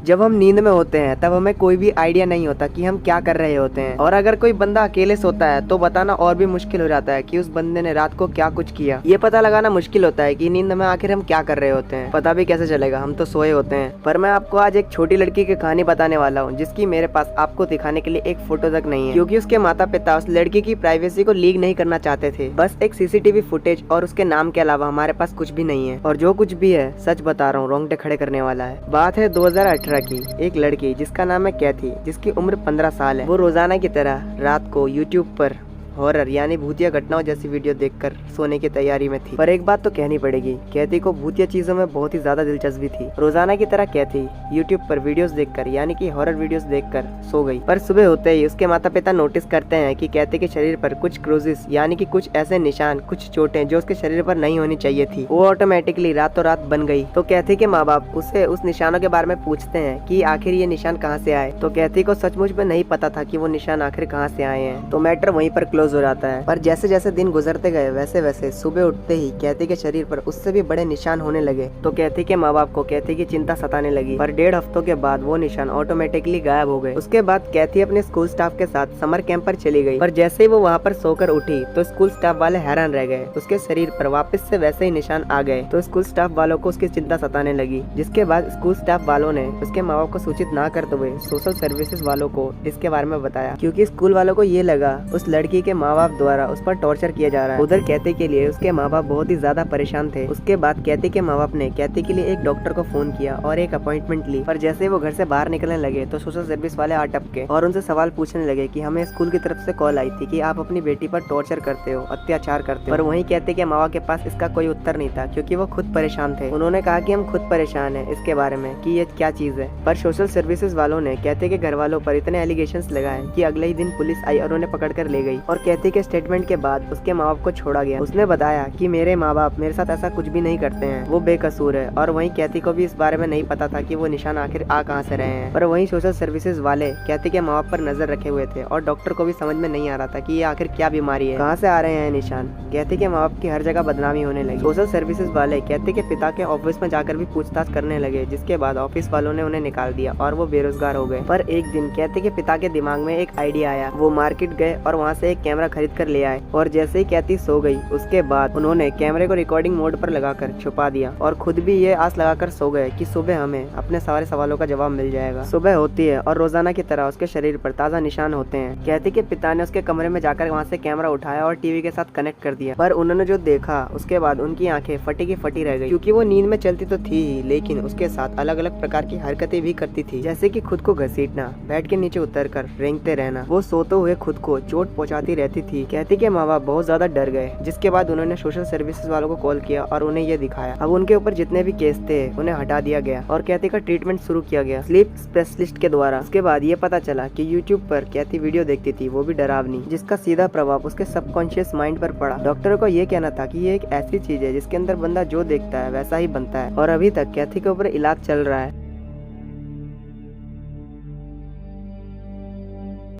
जब हम नींद में होते हैं तब हमें कोई भी आइडिया नहीं होता कि हम क्या कर रहे होते हैं, और अगर कोई बंदा अकेले सोता है तो बताना और भी मुश्किल हो जाता है कि उस बंदे ने रात को क्या कुछ किया। ये पता लगाना मुश्किल होता है कि नींद में आखिर हम क्या कर रहे होते हैं। पता भी कैसे चलेगा, हम तो सोए होते हैं। पर मैं आपको आज एक छोटी लड़की की कहानी बताने वाला हूँ जिसकी मेरे पास आपको दिखाने के लिए एक फोटो तक नहीं है, क्योंकि उसके माता पिता उस लड़की की प्राइवेसी को लीक नहीं करना चाहते थे। बस एक सीसीटीवी फुटेज और उसके नाम के अलावा हमारे पास कुछ भी नहीं है, और जो कुछ भी है सच बता रहा हूँ, रोंगटे खड़े करने वाला है। बात है 2018 की। एक लड़की जिसका नाम है कैथी, जिसकी उम्र 15 साल है, वो रोजाना की तरह रात को यूट्यूब पर हॉरर यानी भूतिया घटनाओं जैसी वीडियो देखकर सोने की तैयारी में थी। पर एक बात तो कहनी पड़ेगी, कैथी को भूतिया चीजों में बहुत ही ज्यादा दिलचस्पी थी। रोजाना की तरह कैथी यूट्यूब पर वीडियोस देखकर यानी कि हॉरर वीडियोस देखकर सो गई। पर सुबह होते ही उसके माता पिता नोटिस करते हैं कि कैथी के शरीर पर कुछ क्रूजेस यानी कि कुछ ऐसे निशान, कुछ चोटें जो उसके शरीर पर नहीं होनी चाहिए थी, वो ऑटोमेटिकली रातों रात बन गई। तो कैथी के माँ बाप उससे उस निशानों के बारे में पूछते हैं कि आखिर ये निशान कहाँ से आए। तो कैथी को सचमुच में नहीं पता था कि वो निशान आखिर कहाँ से आए हैं। तो मैटर वहीं पर क्लोज हो जाता है। पर जैसे जैसे दिन गुजरते गए वैसे वैसे सुबह उठते ही कैथी के शरीर पर उससे भी बड़े निशान होने लगे। तो कैथी के माँ बाप को कैथी की चिंता सताने लगी। पर 1.5 हफ्तों के बाद वो निशान ऑटोमेटिकली गायब हो गए। उसके बाद कैथी अपने स्कूल स्टाफ के साथ समर कैंप पर चली गई। पर जैसे ही वो वहाँ पर सोकर उठी तो स्कूल स्टाफ वाले हैरान रह गए। उसके शरीर पर वापस से वैसे ही निशान आ गए। तो स्कूल स्टाफ वालों को उसकी चिंता सताने लगी, जिसके बाद स्कूल स्टाफ वालों ने उसके माँ बाप को सूचित ना करते हुए सोशल सर्विसेज वालों को इसके बारे में बताया, क्योंकि स्कूल वालों को ये लगा उस लड़की के माँ बाप द्वारा उस पर टॉर्चर किया जा रहा है। उधर कैथी के लिए उसके माँ बाप बहुत ही ज्यादा परेशान थे। उसके बाद कैथी के माँ बाप ने कैथी के लिए एक डॉक्टर को फोन किया और एक अपॉइंटमेंट ली। पर जैसे ही वो घर से बाहर निकलने लगे तो सोशल सर्विस वाले आ टपके और उनसे सवाल पूछने लगे कि हमें स्कूल की तरफ से कॉल आई थी कि आप अपनी बेटी पर टॉर्चर करते हो, अत्याचार करते हो। पर वहीं कैथी के माँ बाप के पास इसका कोई उत्तर नहीं था, क्योंकि वो खुद परेशान थे। उन्होंने कहा कि हम खुद परेशान है इसके बारे में कि ये क्या चीज है। पर सोशल सर्विसेज वालों ने कैथी के घर वालों पर इतने एलिगेशंस लगाए कि अगले ही दिन पुलिस आई और उन्हें पकड़ कर ले गई। और कैथी के स्टेटमेंट के बाद उसके माँ बाप को छोड़ा गया। उसने बताया कि मेरे माँ बाप मेरे साथ ऐसा कुछ भी नहीं करते हैं, वो बेकसूर है। और वहीं कैथी को भी इस बारे में नहीं पता था कि वो निशान आखिर आ कहाँ से रहे हैं। पर वहीं सोशल सर्विसेज वाले कैथी के माँ बाप पर नजर रखे हुए थे और डॉक्टर को भी समझ में नहीं आ रहा था कि ये आखिर क्या बीमारी है, कहाँ से आ रहे हैं निशान। कैथी के माँ बाप की हर जगह बदनामी होने लगी। सोशल सर्विसेज वाले कैथी के पिता के ऑफिस में जाकर भी पूछताछ करने लगे, जिसके बाद ऑफिस वालों ने उन्हें निकाल दिया और वो बेरोजगार हो गए। पर एक दिन कैथी के पिता के दिमाग में एक आइडिया आया। वो मार्केट गए और वहाँ से एक कैमरा खरीद कर ले आए। और जैसे ही कैथी सो गई उसके बाद उन्होंने कैमरे को रिकॉर्डिंग मोड पर लगाकर छुपा दिया और खुद भी ये आस लगाकर सो गए कि सुबह हमें अपने सारे सवालों का जवाब मिल जाएगा। सुबह होती है और रोजाना की तरह उसके शरीर पर ताजा निशान होते हैं। कैथी के पिता ने उसके कमरे में जाकर वहाँ से कैमरा उठाया और टीवी के साथ कनेक्ट कर दिया। पर उन्होंने जो देखा उसके बाद उनकी आंखें फटी की फटी रह गई, क्योंकि वो नींद में चलती तो थी ही, लेकिन उसके साथ अलग अलग प्रकार की हरकतें भी करती थी, जैसे कि खुद को घसीटना, बेड के नीचे उतरकर रेंगते रहना। वो सोते हुए खुद को चोट पहुंचाती रहती थी। कैथी के माँ बाप बहुत ज्यादा डर गए, जिसके बाद उन्होंने सोशल सर्विसेज वालों को कॉल किया और उन्हें ये दिखाया। अब उनके ऊपर जितने भी केस थे उन्हें हटा दिया गया और कैथी का ट्रीटमेंट शुरू किया गया स्लीप स्पेशलिस्ट के द्वारा। उसके बाद ये पता चला कि यूट्यूब पर कैथी वीडियो देखती थी, वो भी डरावनी, जिसका सीधा प्रभाव उसके सबकॉन्शियस माइंड पर पड़ा। डॉक्टरों का ये कहना था कि ये एक ऐसी चीज है जिसके अंदर बंदा जो देखता है वैसा ही बनता है, और अभी तक कैथी के ऊपर इलाज चल रहा है।